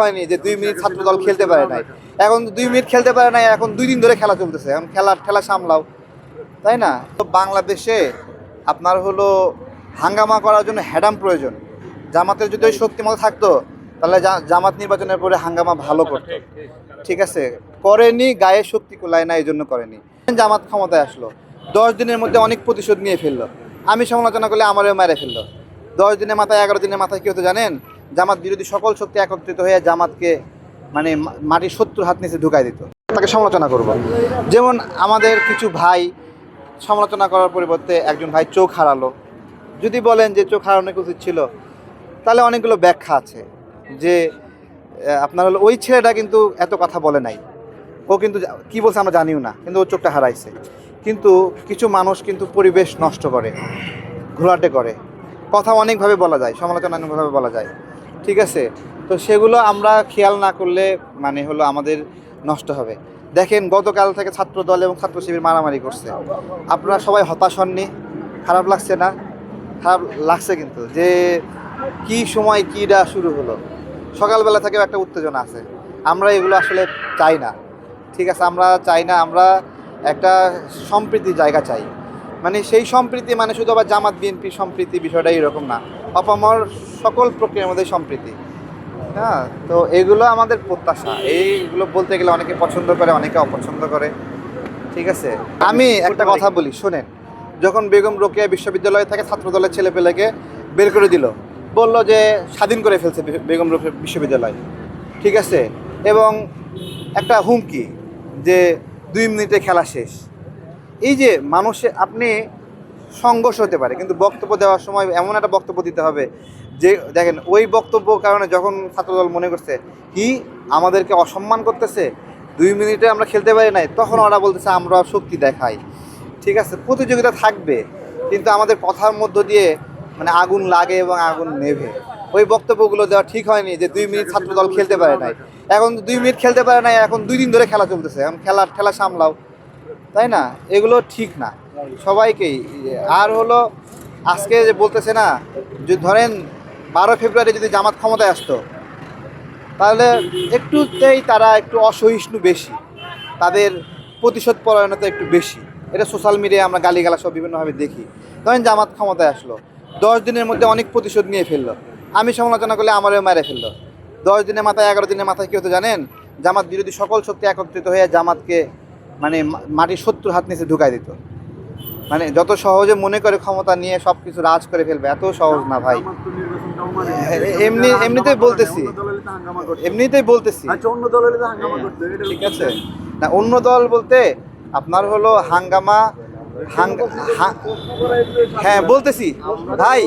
হয়নি যে 2 মিনিট ছাত্র দল খেলতে পারে নাই। এখন 2 মিনিট খেলতে পারে নাই, এখন 2 দিন ধরে খেলা চলতেছে। এখন খেলা সামলাও, তাই না? তো বাংলাদেশে আপনার হলো হাঙ্গামা করার জন্য হ্যাডাম প্রয়োজন। জামাতের যদি ওই শক্তি মতো থাকতো তাহলে জামাত নির্বাচনের পরে হাঙ্গামা ভালো করতো। ঠিক আছে, করেনি, গায়ে শক্তি কুলায় না, এই জন্য করেনি। জামাত ক্ষমতায় আসলো, 10 দিনের মধ্যে অনেক প্রতিশোধ নিয়ে ফেললো। আমি সমালোচনা করলে আমারও মেরে ফেললো। 10 দিনের মাথায়, 11 দিনের মাথায় কী হতো জানেন? জামাত বিরোধী সকল শক্তি একত্রিত হয়ে জামাতকে মানে মাটির 70 হাত নিচে ঢুকাই দিত। তাকে সমালোচনা করব। যেমন আমাদের কিছু ভাই সমালোচনা করার পরিবর্তে একজন ভাই চোখ হারালো। যদি বলেন যে চোখ হারানো উচিত ছিল, তাহলে অনেকগুলো ব্যাখ্যা আছে। যে আপনার হলো ওই ছেলেটা কিন্তু এত কথা বলে নাই, ও কিন্তু কী বলছে আমরা জানিও না, কিন্তু ও চোখটা হারাইছে। কিন্তু কিছু মানুষ কিন্তু পরিবেশ নষ্ট করে, ঘোলাটে করে, কথা অনেকভাবে বলা যায়, সমালোচনা অনেকভাবে বলা যায়। ঠিক আছে, তো সেগুলো আমরা খেয়াল না করলে মানে হলো আমাদের নষ্ট হবে। দেখেন গতকাল থেকে ছাত্র দল এবং ছাত্র শিবির মারামারি করছে, আপনারা সবাই হতাশ হননি? খারাপ লাগছে না? খারাপ লাগছে কিন্তু, যে কি সময় কীটা শুরু হলো। সকালবেলা থেকেও একটা উত্তেজনা আছে। আমরা এগুলো আসলে চাই না। ঠিক আছে, আমরা চাই না, আমরা একটা সম্প্রীতির জায়গা চাই। মানে সেই সম্প্রীতি মানে শুধু আবার জামাত বিএনপি সম্প্রীতি বিষয়টা এরকম না, অপামর সকল প্রক্রিয়ার মধ্যে সম্প্রীতি। হ্যাঁ, তো এগুলো আমাদের প্রত্যাশা। এইগুলো বলতে গেলে অনেকে পছন্দ করে, অনেকে অপছন্দ করে। ঠিক আছে, আমি একটা কথা বলি শোনেন। যখন বেগম রোকেয়া বিশ্ববিদ্যালয় থেকে ছাত্রদলের ছেলেপেলেকে বের করে দিল, বলল যে স্বাধীন করে ফেলছে বেগম রোকেয়া বিশ্ববিদ্যালয়। ঠিক আছে, এবং একটা হুমকি যে 2 মিনিটে খেলা শেষ। এই যে মানুষে আপনি সংঘর্ষ হতে পারে, কিন্তু বক্তব্য দেওয়ার সময় এমন একটা বক্তব্য দিতে হবে যে দেখেন ওই বক্তব্য কারণে যখন ছাত্রদল মনে করছে কি আমাদেরকে অসম্মান করতেছে, 2 মিনিটে আমরা খেলতে পারি নাই, তখন ওরা বলতেছে আমরা শক্তি দেখাই। ঠিক আছে, প্রতিযোগিতা থাকবে, কিন্তু আমাদের কথার মধ্য দিয়ে মানে আগুন লাগে এবং আগুন নেভে। ওই বক্তব্যগুলো দেওয়া ঠিক হয়নি যে 2 মিনিট ছাত্রদল খেলতে পারে নাই। এখন 2 মিনিট খেলতে পারে নাই, এখন 2 দিন ধরে খেলা চলতেছে। এখন খেলা সামলাও, তাই না? এগুলো ঠিক না সবাইকেই। আর হলো আজকে যে বলতেছে না, যদি ধরেন 12 ফেব্রুয়ারি যদি জামাত ক্ষমতায় আসতো, তাহলে একটুতেই তারা একটু অসহিষ্ণু বেশি, তাদের প্রতিশোধ পরায়ণতা একটু বেশি। এটা সোশ্যাল মিডিয়ায় আমরা গালিগালাজ সব বিভিন্নভাবে দেখি। ধরেন জামাত ক্ষমতায় আসলো, 10 দিনের মধ্যে অনেক প্রতিশোধ নিয়ে ফেললো। আমি সমালোচনা করলে আমারও মেরে ফেললো। 10 দিনের মাথায়, 11 দিনের মাথায় কী হতো জানেন? জামাত বিরোধী সকল শক্তি একত্রিত হয়ে জামাতকে মানে মাটির 70 হাত নিচে ঢুকাই দিত। মানে যত সহজে মনে করে ক্ষমতা নিয়ে সব কিছু রাজ করে ফেলবে, এত সহজ না ভাই। এমনিতেই বলতেছি ঠিক আছে না, অন্য দল বলতে আপনার হলো হাঙ্গামা। হ্যাঁ বলতেছি ভাই,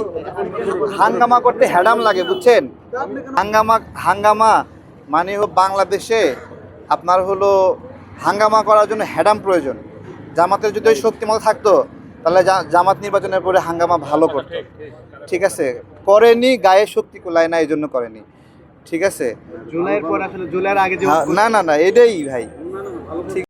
হাঙ্গামা করতে হ্যাডাম লাগে, বুঝছেন? হাঙ্গামা মানে বাংলাদেশে আপনার হলো হাঙ্গামা করার জন্য হ্যাডাম প্রয়োজন। জামাতের যদি ওই শক্তি মতো থাকতো তাহলে জামাত নির্বাচনের পরে হাঙ্গামা ভালো করতো। ঠিক আছে, করেনি, গায়ে শক্তি কুলায় না, এই জন্য করেনি। ঠিক আছে, জুলাইয়ের পর আসলে জুলাইয়ের আগে যে না না না, এটাই ভাই ঠিক।